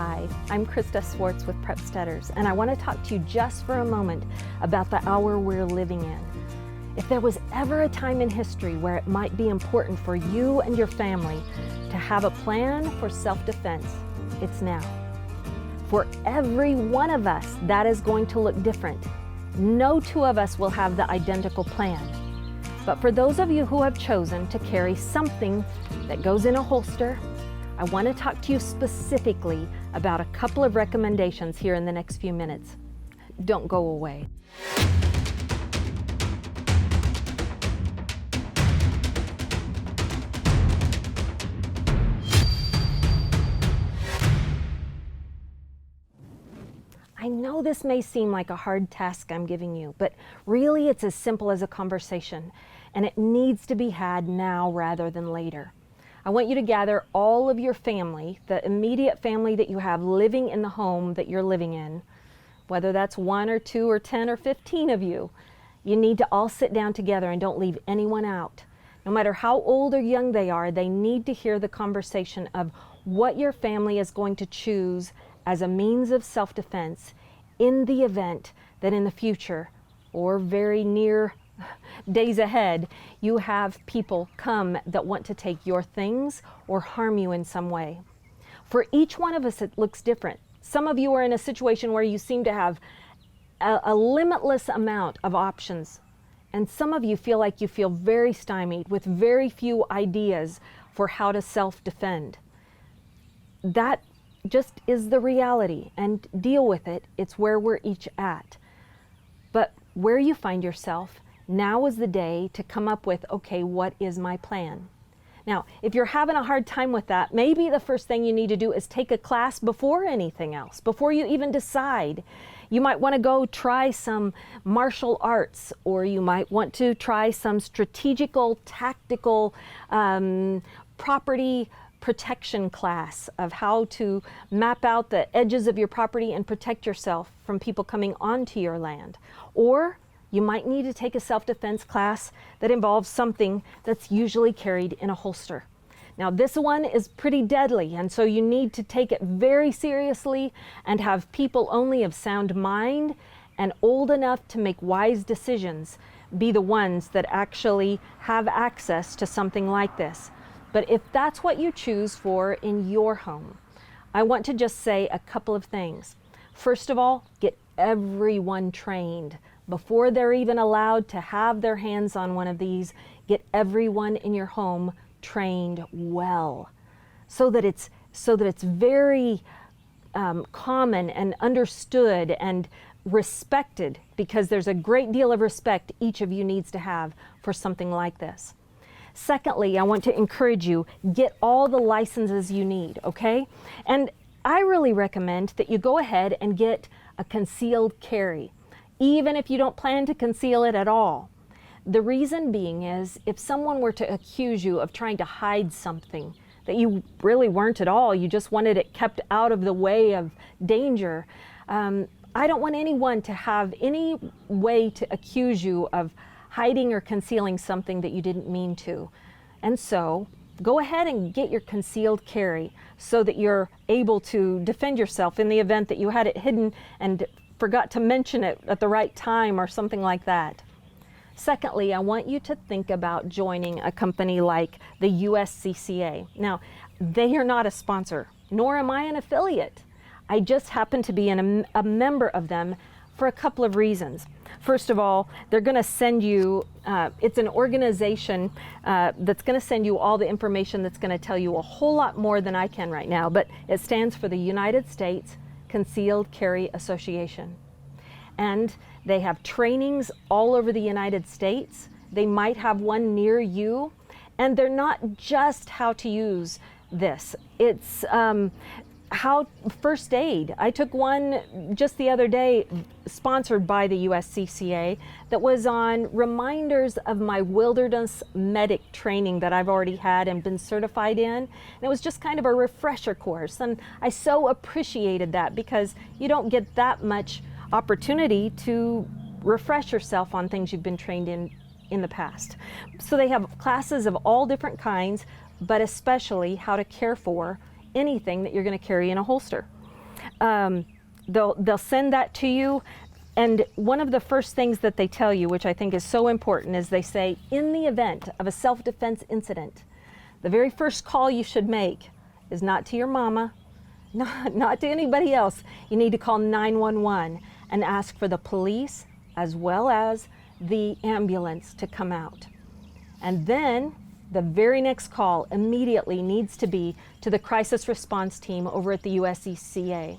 Hi, I'm Krista Swartz with PREPSTEADERS, and I want to talk to you just for a moment about the hour we're living in. If there was ever a time in history where it might be important for you and your family to have a plan for self-defense, it's now. For every one of us, that is going to look different. No two of us will have the identical plan. But for those of you who have chosen to carry something that goes in a holster, I want to talk to you specifically about a couple of recommendations here in the next few minutes. Don't go away. I know this may seem like a hard task I'm giving you, but really it's as simple as a conversation, and it needs to be had now rather than later. I want you to gather all of your family, the immediate family that you have living in the home that you're living in, whether that's 1 or 2 or 10 or 15 of you. You need to all sit down together and don't leave anyone out. No matter how old or young they are, they need to hear the conversation of what your family is going to choose as a means of self-defense in the event that in the future or very near days ahead, you have people come that want to take your things or harm you in some way. For each one of us, it looks different. Some of you are in a situation where you seem to have a limitless amount of options, and some of you feel like you feel very stymied with very few ideas for how to self-defend. That just is the reality, and deal with it. It's where we're each at. But where you find yourself, now is the day to come up with, okay, what is my plan? Now, if you're having a hard time with that, maybe the first thing you need to do is take a class before anything else, before you even decide. You might want to go try some martial arts, or you might want to try some strategical, tactical property protection class of how to map out the edges of your property and protect yourself from people coming onto your land. Or you might need to take a self-defense class that involves something that's usually carried in a holster. Now, this one is pretty deadly, and so you need to take it very seriously and have people only of sound mind and old enough to make wise decisions be the ones that actually have access to something like this. But if that's what you choose for in your home, I want to just say a couple of things. First of all, get everyone trained. Before they're even allowed to have their hands on one of these, get everyone in your home trained well, so that it's very common and understood and respected, because there's a great deal of respect each of you needs to have for something like this. Secondly, I want to encourage you, get all the licenses you need, okay? And I really recommend that you go ahead and get a concealed carry, even if you don't plan to conceal it at all. The reason being is, if someone were to accuse you of trying to hide something that you really weren't at all, you just wanted it kept out of the way of danger, I don't want anyone to have any way to accuse you of hiding or concealing something that you didn't mean to. And so, go ahead and get your concealed carry so that you're able to defend yourself in the event that you had it hidden and forgot to mention it at the right time or something like that. Secondly, I want you to think about joining a company like the USCCA. Now, they are not a sponsor, nor am I an affiliate. I just happen to be a member of them for a couple of reasons. First of all, they're going to send you, it's an organization that's going to send you all the information that's going to tell you a whole lot more than I can right now, but it stands for the United States Concealed Carry Association. And they have trainings all over the United States. They might have one near you, and they're not just how to use this. It's how first aid. I took one just the other day, sponsored by the USCCA, that was on reminders of my wilderness medic training that I've already had and been certified in. And it was just kind of a refresher course, and I so appreciated that, because you don't get that much opportunity to refresh yourself on things you've been trained in the past. So they have classes of all different kinds, but especially how to care for anything that you're going to carry in a holster. they'll send that to you. And one of the first things that they tell you, which I think is so important, is they say, in the event of a self-defense incident, the very first call you should make is not to your mama, not to anybody else. You need to call 911 and ask for the police as well as the ambulance to come out. And then the very next call immediately needs to be to the crisis response team over at the USCCA.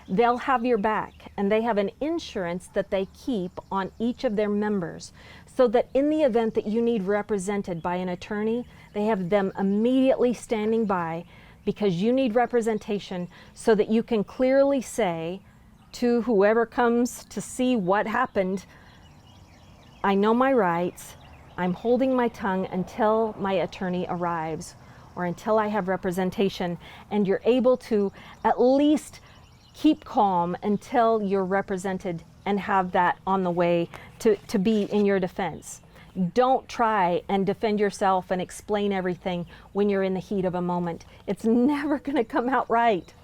They'll have your back, and they have an insurance that they keep on each of their members, so that in the event that you need represented by an attorney, they have them immediately standing by, because you need representation so that you can clearly say to whoever comes to see what happened, I know my rights, I'm holding my tongue until my attorney arrives or until I have representation, and you're able to at least keep calm until you're represented and have that on the way to be in your defense. Don't try and defend yourself and explain everything when you're in the heat of a moment. It's never going to come out right.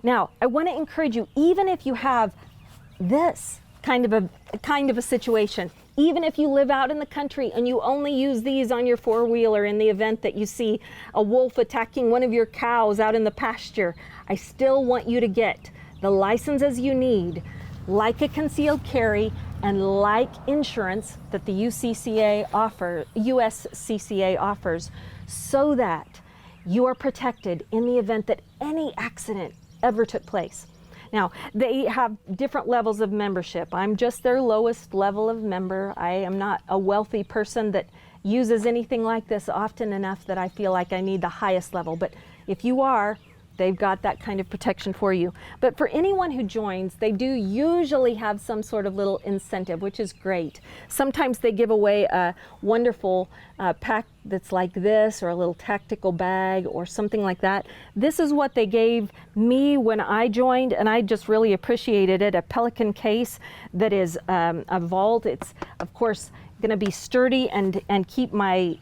Now, I want to encourage you, even if you have this kind of a situation, even if you live out in the country and you only use these on your four-wheeler in the event that you see a wolf attacking one of your cows out in the pasture, I still want you to get the licenses you need, like a concealed carry and like insurance that the USCCA offers, so that you are protected in the event that any accident ever took place. Now, they have different levels of membership. I'm just their lowest level of member. I am not a wealthy person that uses anything like this often enough that I feel like I need the highest level. But if you are, they've got that kind of protection for you. But for anyone who joins, they do usually have some sort of little incentive, which is great. Sometimes they give away a wonderful pack that's like this, or a little tactical bag or something like that. This is what they gave me when I joined, and I just really appreciated it. A Pelican case that is a vault. It's, of course, going to be sturdy and keep my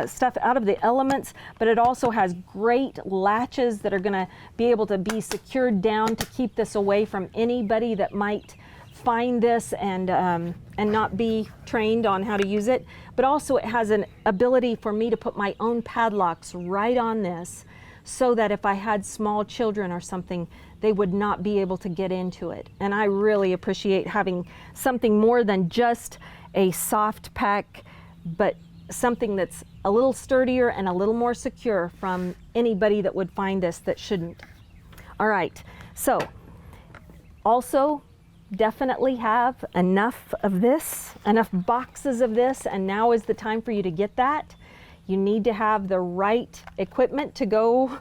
stuff out of the elements, but it also has great latches that are going to be able to be secured down to keep this away from anybody that might find this and not be trained on how to use it. But also it has an ability for me to put my own padlocks right on this, so that if I had small children or something, they would not be able to get into it. And I really appreciate having something more than just a soft pack, but something that's a little sturdier and a little more secure from anybody that would find this that shouldn't. All right, so also definitely have enough of this, enough boxes of this, and now is the time for you to get that. You need to have the right equipment to go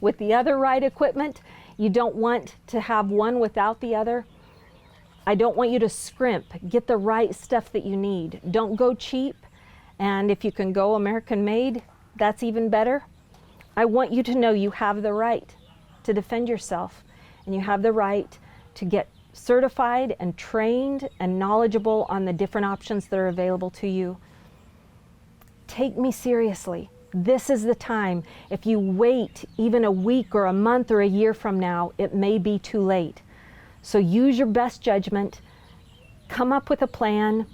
with the other right equipment. You don't want to have one without the other. I don't want you to scrimp. Get the right stuff that you need. Don't go cheap. And if you can go American made, that's even better. I want you to know you have the right to defend yourself, and you have the right to get certified and trained and knowledgeable on the different options that are available to you. Take me seriously. This is the time. If you wait even a week or a month or a year from now, it may be too late. So use your best judgment, come up with a plan,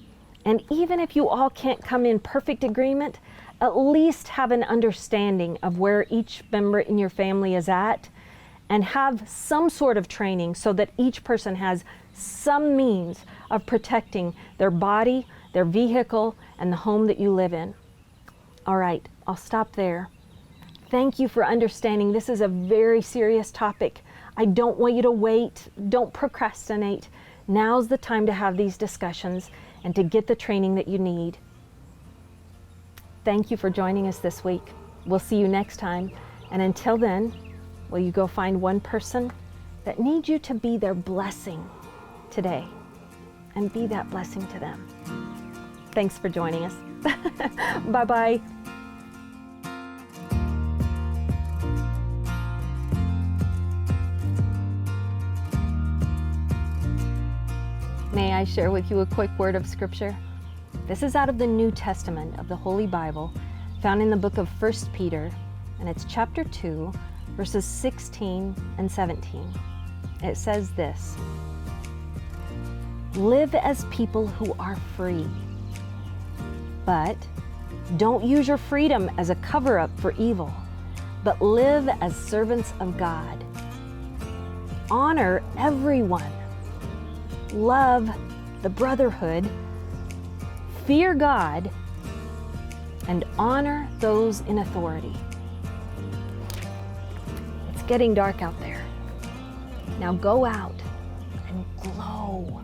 and even if you all can't come in perfect agreement, at least have an understanding of where each member in your family is at, and have some sort of training so that each person has some means of protecting their body, their vehicle, and the home that you live in. All right, I'll stop there. Thank you for understanding. This is a very serious topic. I don't want you to wait. Don't procrastinate. Now's the time to have these discussions and to get the training that you need. Thank you for joining us this week. We'll see you next time. And until then, will you go find one person that needs you to be their blessing today, and be that blessing to them. Thanks for joining us. Bye-bye. May I share with you a quick word of scripture? This is out of the New Testament of the Holy Bible, found in the book of 1 Peter, and it's chapter 2, verses 16 and 17. It says this: live as people who are free, but don't use your freedom as a cover-up for evil, but live as servants of God. Honor everyone. Love the brotherhood. Fear God, and honor those in authority. It's getting dark out there. Now go out and glow.